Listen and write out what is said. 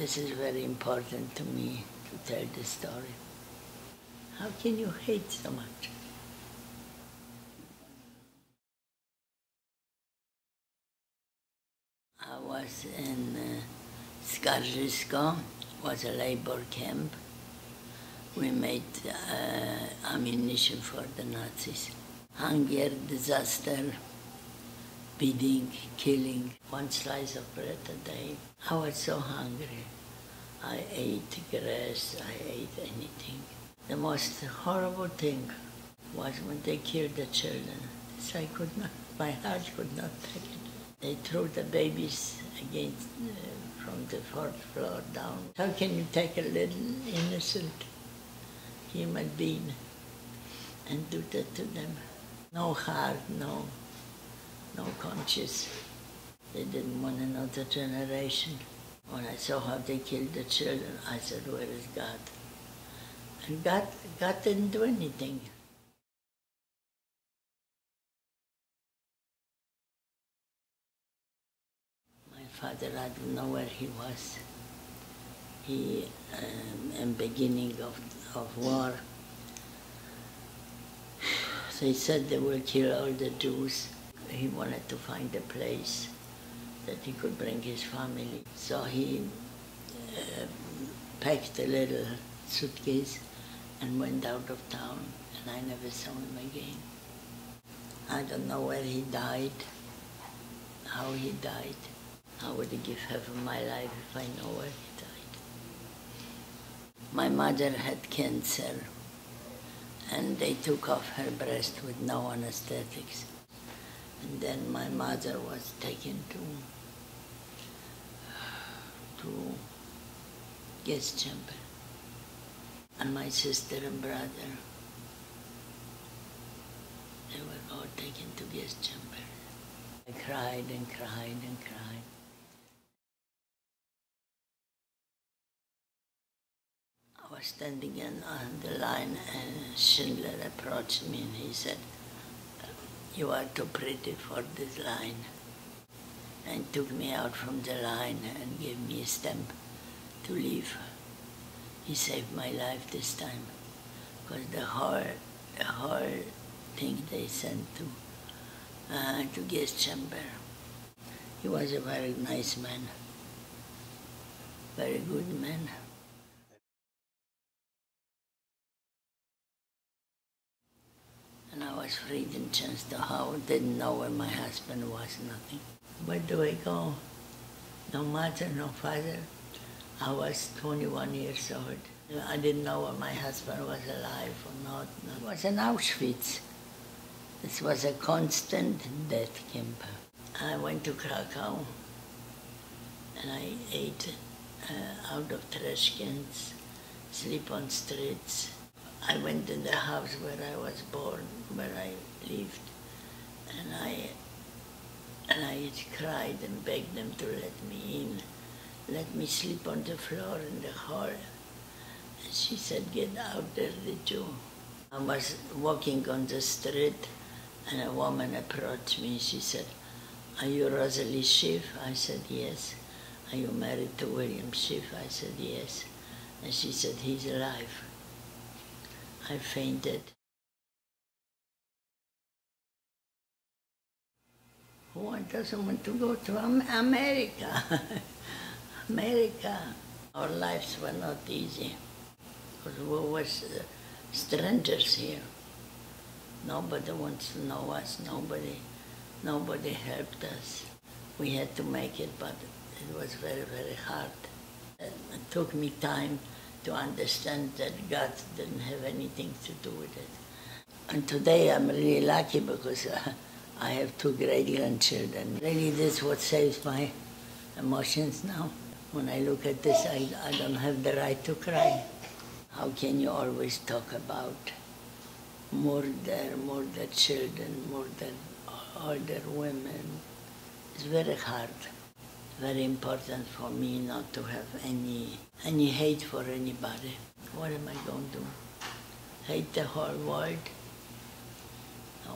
This is very important to me to tell the story. How can you hate so much? I was in Skaržisko, was a labor camp. We made ammunition for the Nazis. Hunger, disaster, beating, killing, one slice of bread a day. I was so hungry. I ate grass, I ate anything. The most horrible thing was when they killed the children. This I could not, my heart could not take it. They threw the babies against, from the fourth floor down. How can you take a little innocent human being and do that to them? No heart, no conscience. They didn't want another generation. When I saw how they killed the children, I said, where is God? And God didn't do anything. My father, I don't know where he was. He, in the beginning of war, they said they will kill all the Jews. He wanted to find a place that he could bring his family. So he packed a little suitcase and went out of town, and I never saw him again. I don't know where he died, how he died. I would give half of my life if I know where he died. My mother had cancer, and they took off her breast with no anesthetics. And then my mother was taken to gas chamber. And my sister and brother, they were all taken to gas chamber. I cried and cried and cried. I was standing on the line, and Schindler approached me and he said, "You are too pretty for this line," and took me out from the line and gave me a stamp to leave. He saved my life this time, because the whole thing they sent to gas chamber. He was a very nice man, very good man. And I was freed in Częstochowa, didn't know where my husband was, nothing. Where do I go? No mother, no father. I was 21 years old. I didn't know whether my husband was alive or not. It was in Auschwitz. This was a constant death camp. I went to Krakow, and I ate out of trash cans, sleep on streets. I went in the house where I was born, where I lived, and I cried and begged them to let me in. Let me sleep on the floor in the hall. And she said, "Get out there, the Jew." I was walking on the street, and a woman approached me. She said, "Are you Rosalie Schiff?" I said, "Yes." "Are you married to William Schiff?" I said, "Yes." And she said, "He's alive." I fainted. Who doesn't want to go to America? America. Our lives were not easy, because we were strangers here. Nobody wants to know us. Nobody helped us. We had to make it, but it was very, very hard. It took me time to understand that God didn't have anything to do with it. And today I'm really lucky, because I have 2 great-grandchildren. Really, this is what saves my emotions now. When I look at this, I don't have the right to cry. How can you always talk about murder children, murder older women? It's very hard. Very important for me not to have any hate for anybody. What am I going to do? Hate the whole world? No,